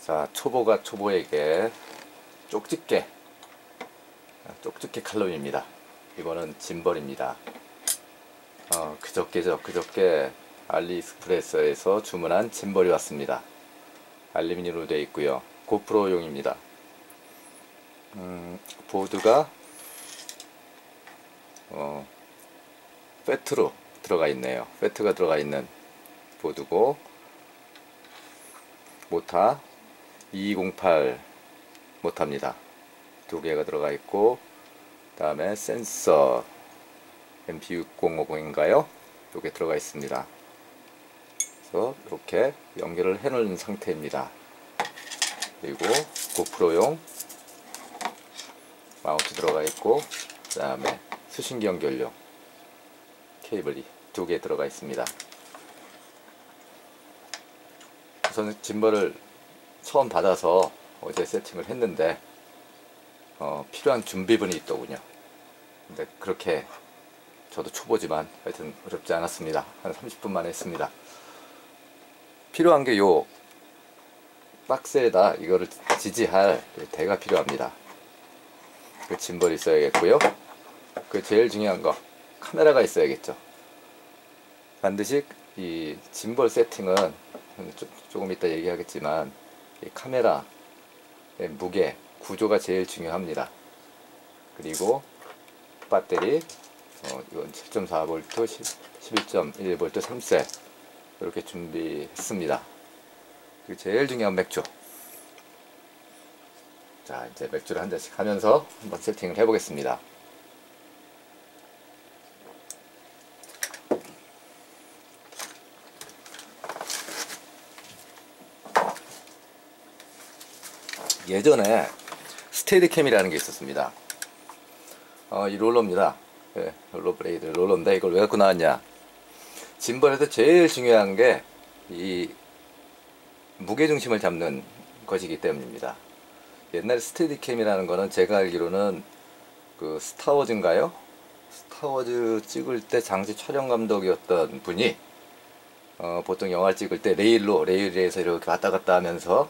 자, 초보가 초보에게 쪽집게 칼럼입니다. 이거는 짐벌입니다. 그저께 알리익스프레스에서 주문한 짐벌이 왔습니다. 알루미늄으로 되어 있고요. 고프로용입니다. 보드가 페트로 들어가 있네요. 페트가 들어가 있는 보드고, 모타 2208 모타입니다. 두 개가 들어가 있고, 그 다음에 센서 MP6050인가요? 이게 들어가 있습니다. 그래서 이렇게 연결을 해 놓은 상태입니다. 그리고 고프로용 마우스 들어가 있고, 그 다음에 수신기 연결용 케이블이 두 개 들어가 있습니다. 우선 짐벌을 처음 받아서 어제 세팅을 했는데 필요한 준비분이 있더군요. 근데 그렇게 저도 초보지만 하여튼 어렵지 않았습니다. 한 30분 만에 했습니다. 필요한 게 요 박스에다 이거를 지지할 대가 필요합니다. 그 짐벌이 있어야겠고요. 그 제일 중요한 거 카메라가 있어야겠죠. 반드시 이 짐벌 세팅은 조금 이따 얘기하겠지만 이 카메라의 무게 구조가 제일 중요합니다. 그리고 배터리 이건 7.4V 11.1V 3셀 이렇게 준비했습니다. 그리고 제일 중요한 맥주. 자, 이제 맥주를 한 잔씩 하면서 한번 세팅을 해 보겠습니다. 예전에 스테디캠이라는 게 있었습니다. 이 롤러입니다. 네, 롤러 브레이드 롤러인데 이걸 왜 갖고 나왔냐? 짐벌에서 제일 중요한 게 이 무게중심을 잡는 것이기 때문입니다. 옛날에 스테디캠이라는 거는 제가 알기로는 그 스타워즈인가요? 스타워즈 찍을 때 장치 촬영 감독이었던 분이 보통 영화를 찍을 때 레일에서 이렇게 왔다 갔다 하면서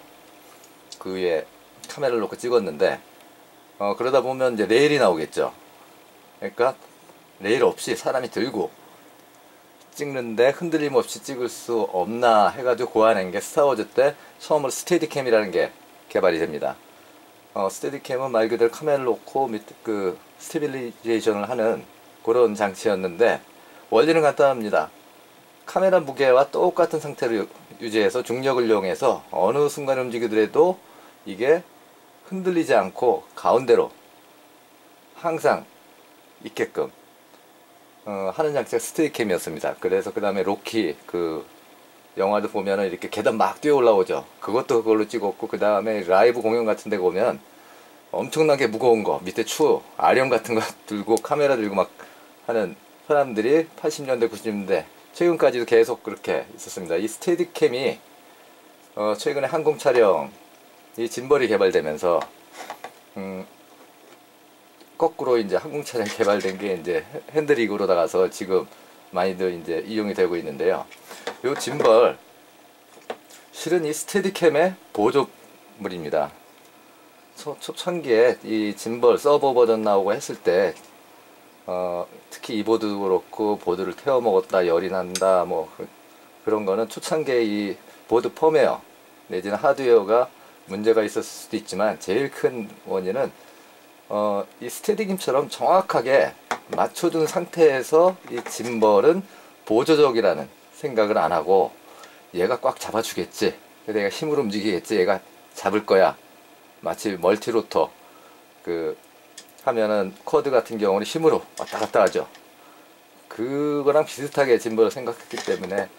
그 위에 카메라를 놓고 찍었는데 그러다 보면 이제 레일이 나오겠죠. 그러니까 레일 없이 사람이 들고 찍는데 흔들림 없이 찍을 수 없나 해가지고 고안한 게 스타워즈 때 처음으로 스테디캠이라는 게 개발이 됩니다. 스테디캠은 말 그대로 카메라를 놓고 밑에 그 스테빌리제이션을 하는 그런 장치였는데 원리는 간단합니다. 카메라 무게와 똑같은 상태를 유지해서 중력을 이용해서 어느 순간 움직이더라도 이게 흔들리지 않고 가운데로 항상 있게끔 하는 장치가 스테디캠이었습니다. 그래서 그 다음에 로키 그 영화도 보면은 이렇게 계단 막 뛰어 올라오죠. 그것도 그걸로 찍었고, 그 다음에 라이브 공연 같은 데 보면 엄청나게 무거운 거 밑에 아령 같은 거 들고 카메라 들고 막 하는 사람들이 80년대 90년대 최근까지도 계속 그렇게 있었습니다. 이 스테디캠이 최근에 항공 촬영 이 짐벌이 개발되면서 거꾸로 이제 항공 촬영 개발된 게 이제 핸드릭으로 나가서 지금 많이들 이제 이용이 되고 있는데요. 요 짐벌 실은 이 스테디캠의 보조물입니다. 초창기에 이 짐벌 서버 버전 나오고 했을 때 특히 이 보드도 그렇고 보드를 태워 먹었다 열이 난다 뭐 그런 거는 초창기에 이 보드 펌웨어 내지는 하드웨어가 문제가 있었을 수도 있지만 제일 큰 원인은 이 스테디캠처럼 정확하게 맞춰둔 상태에서 이 짐벌은 보조적이라는 생각을 안 하고 얘가 꽉 잡아주겠지, 내가 힘으로 움직이겠지, 얘가 잡을 거야. 마치 멀티로터 그 하면은 쿼드 같은 경우는 힘으로 왔다 갔다 하죠. 그거랑 비슷하게 짐벌을 생각했기 때문에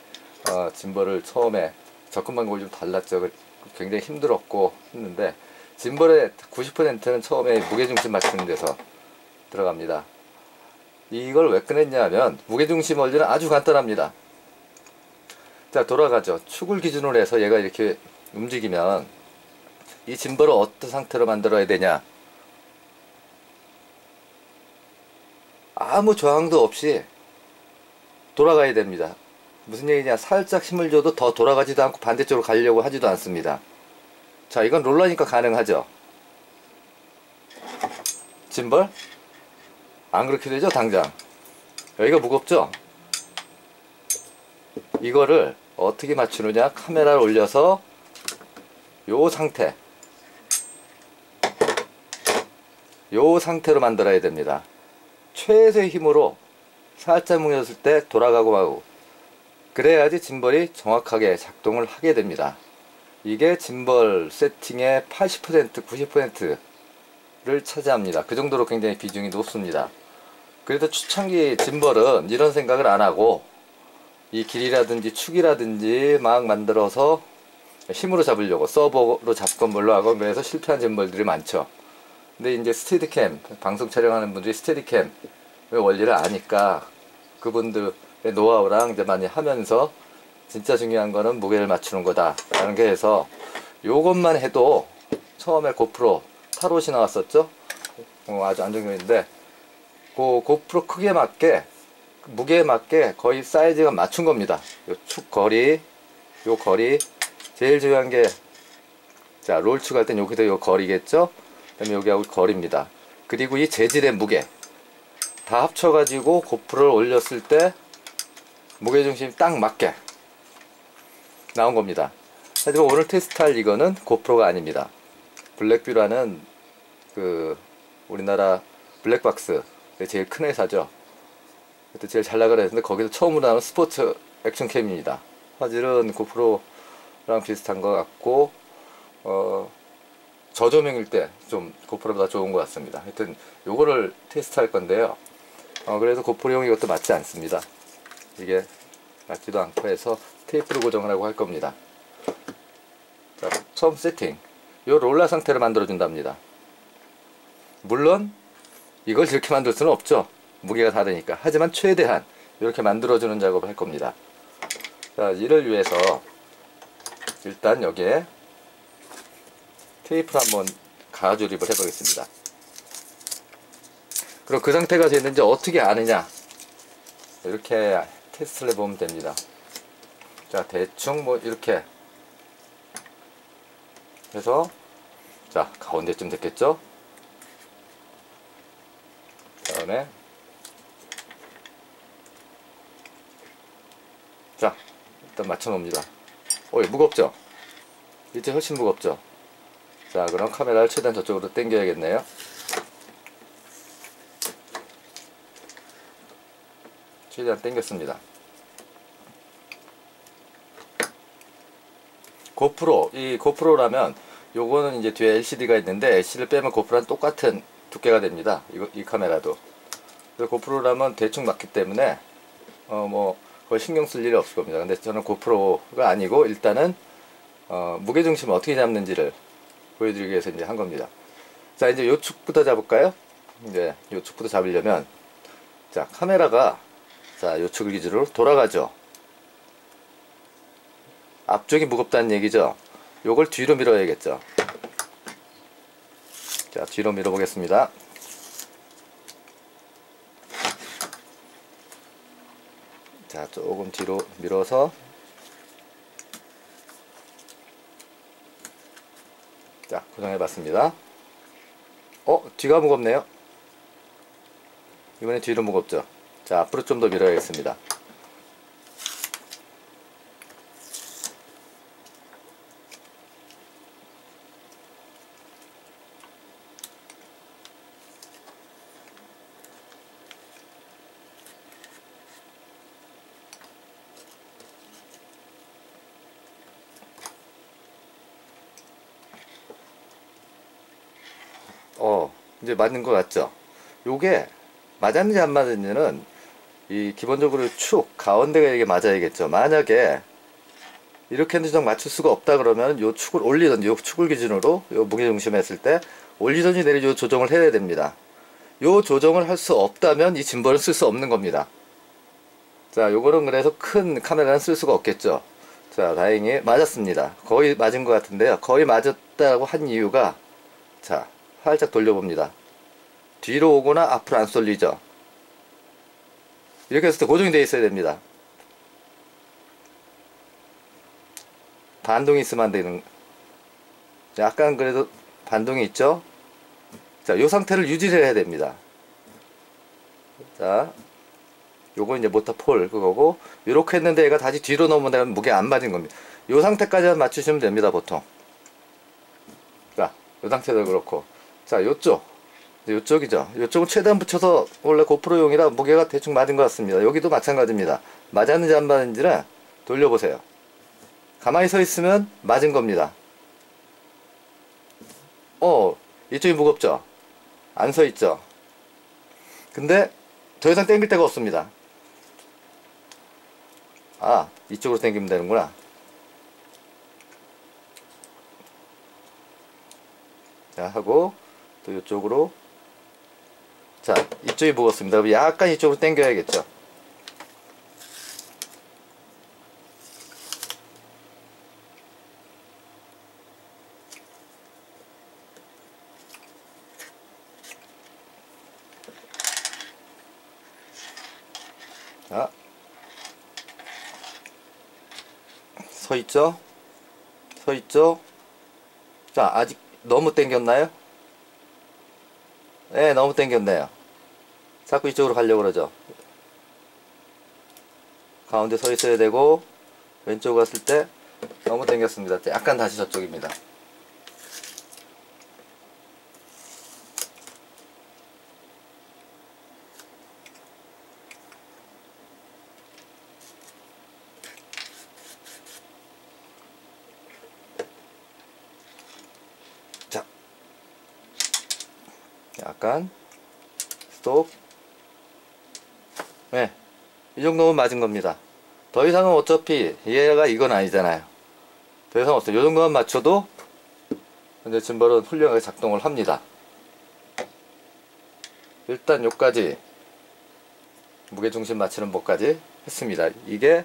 짐벌을 처음에 접근 방법이 좀 달랐죠. 굉장히 힘들었고 했는데 짐벌의 90%는 처음에 무게중심 맞추는 데서 들어갑니다. 이걸 왜 꺼냈냐면 무게중심 원리는 아주 간단합니다. 자, 돌아가죠. 축을 기준으로 해서 얘가 이렇게 움직이면 이 짐벌을 어떤 상태로 만들어야 되냐? 아무 저항도 없이 돌아가야 됩니다. 무슨 얘기냐? 살짝 힘을 줘도 더 돌아가지도 않고 반대쪽으로 가려고 하지도 않습니다. 자, 이건 롤러니까 가능하죠. 짐벌? 안 그렇게 되죠, 당장. 여기가 무겁죠? 이거를 어떻게 맞추느냐, 카메라를 올려서 요 상태로 만들어야 됩니다. 최소의 힘으로 살짝 뭉쳤을 때 돌아가고 마고, 그래야지 짐벌이 정확하게 작동을 하게 됩니다. 이게 짐벌 세팅의 80%, 90%를 차지합니다. 그 정도로 굉장히 비중이 높습니다. 그래도 초창기 짐벌은 이런 생각을 안 하고 이 길이라든지 축이라든지 막 만들어서 힘으로 잡으려고 서버로 잡건 뭘로 하건 그래서 실패한 짐벌들이 많죠. 근데 이제 스테디캠, 방송 촬영하는 분들이 스테디캠의 원리를 아니까 그분들의 노하우랑 이제 많이 하면서 진짜 중요한 거는 무게를 맞추는 거다 라는 게 해서 요것만 해도 처음에 고프로 타롯이 나왔었죠. 아주 안정적인데 그 고프로 크기에 맞게 무게에 맞게 거의 사이즈가 맞춘 겁니다. 요 축 거리, 요 거리 제일 중요한 게, 자, 롤 축할 땐 여기도 요 거리겠죠. 그 다음에 여기하고 거리입니다. 그리고 이 재질의 무게 다 합쳐가지고 고프로를 올렸을 때 무게중심이 딱 맞게 나온 겁니다. 하지만 오늘 테스트할 이거는 고프로가 아닙니다. 블랙뷰라는 그 우리나라 블랙박스 제일 큰 회사죠. 그때 제일 잘 나가라 했는데 거기서 처음으로 나온 스포츠 액션캠입니다. 화질은 고프로랑 비슷한 것 같고 저조명일 때 좀 고프로보다 좋은 것 같습니다. 하여튼 요거를 테스트할 건데요. 그래서 고프로용 이것도 맞지 않습니다. 이게 맞지도 않고 해서 테이프로 고정을 하고 할 겁니다. 자, 처음 세팅, 요 롤러 상태를 만들어 준답니다. 물론 이걸 이렇게 만들 수는 없죠. 무게가 다르니까. 하지만 최대한 이렇게 만들어 주는 작업을 할 겁니다. 자, 이를 위해서 일단 여기에 테이프를 한번 가조립을 해 보겠습니다. 그럼 그 상태가 됐는지 어떻게 아느냐, 이렇게 테스트를 해보면 됩니다. 자, 대충 뭐 이렇게 해서, 자, 가운데쯤 됐겠죠. 그 다음에 자, 일단 맞춰 놓습니다. 무겁죠? 이제 훨씬 무겁죠? 자, 그럼 카메라를 최대한 저쪽으로 당겨야겠네요. 최대한 당겼습니다. 고프로, 이 고프로라면 요거는 이제 뒤에 LCD가 있는데 LCD를 빼면 고프로랑 똑같은 두께가 됩니다. 이 카메라도. 그래서 고프로라면 대충 맞기 때문에 뭐 그걸 신경 쓸 일이 없을 겁니다. 근데 저는 고프로가 아니고 일단은 무게중심을 어떻게 잡는지를 보여드리기 위해서 이제 한 겁니다. 자, 이제 요 축부터 잡을까요? 이제 요 축부터 잡으려면, 자, 카메라가, 자, 요 축을 기준으로 돌아가죠. 앞쪽이 무겁다는 얘기죠. 요걸 뒤로 밀어야겠죠. 자, 뒤로 밀어 보겠습니다. 자, 조금 뒤로 밀어서, 자, 고정해 봤습니다. 뒤가 무겁네요. 이번에 뒤로 무겁죠. 자, 앞으로 좀 더 밀어야겠습니다. 이제 맞는 것 같죠? 요게 맞았는지 안 맞았는지는 이 기본적으로 축 가운데가 이게 맞아야겠죠. 만약에 이렇게 했는지 맞출 수가 없다 그러면 요 축을 올리든지, 요 축을 기준으로 요 무게중심 했을 때 올리든지 내리든지 요 조정을 해야 됩니다. 요 조정을 할 수 없다면 이 짐벌은 쓸 수 없는 겁니다. 자, 요거는 그래서 큰 카메라는 쓸 수가 없겠죠. 자, 다행히 맞았습니다. 거의 맞은 것 같은데요. 거의 맞았다고 한 이유가, 자, 살짝 돌려봅니다. 뒤로 오거나 앞으로 안 쏠리죠. 이렇게 했을 때 고정이 되어 있어야 됩니다. 반동이 있으면 안 되는, 약간 그래도 반동이 있죠. 자, 요 상태를 유지를 해야 됩니다. 자, 요거 이제 모터 폴 그거고, 요렇게 했는데 얘가 다시 뒤로 넘어가면 무게 안 맞은 겁니다. 요 상태까지만 맞추시면 됩니다, 보통. 자, 요 상태도 그렇고. 자, 요쪽이죠. 요쪽은 최대한 붙여서, 원래 고프로용이라 무게가 대충 맞은 것 같습니다. 여기도 마찬가지입니다. 맞았는지 안 맞았는지는 돌려보세요. 가만히 서 있으면 맞은 겁니다. 이쪽이 무겁죠? 안 서 있죠? 근데 더 이상 당길 데가 없습니다. 아, 이쪽으로 당기면 되는구나. 자, 하고 또 이쪽으로. 자, 이쪽이 무겁습니다. 그럼 약간 이쪽으로 당겨야겠죠. 자, 서 있죠? 서 있죠? 자, 아직 너무 당겼나요? 네, 너무 당겼네요. 자꾸 이쪽으로 가려고 그러죠. 가운데 서 있어야 되고, 왼쪽으로 갔을 때 너무 당겼습니다. 약간 다시 저쪽입니다. 자, 약간 스톱. 네, 이 정도면 맞은 겁니다. 더 이상은 어차피 얘가 이건 아니잖아요. 더 이상 없어요. 이 정도만 맞춰도 이제 짐벌은 훌륭하게 작동을 합니다. 일단 요까지 무게중심 맞추는 법까지 했습니다. 이게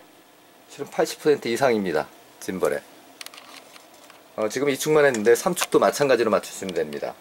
실은 80% 이상입니다. 짐벌에. 지금 2축만 했는데 3축도 마찬가지로 맞추시면 됩니다.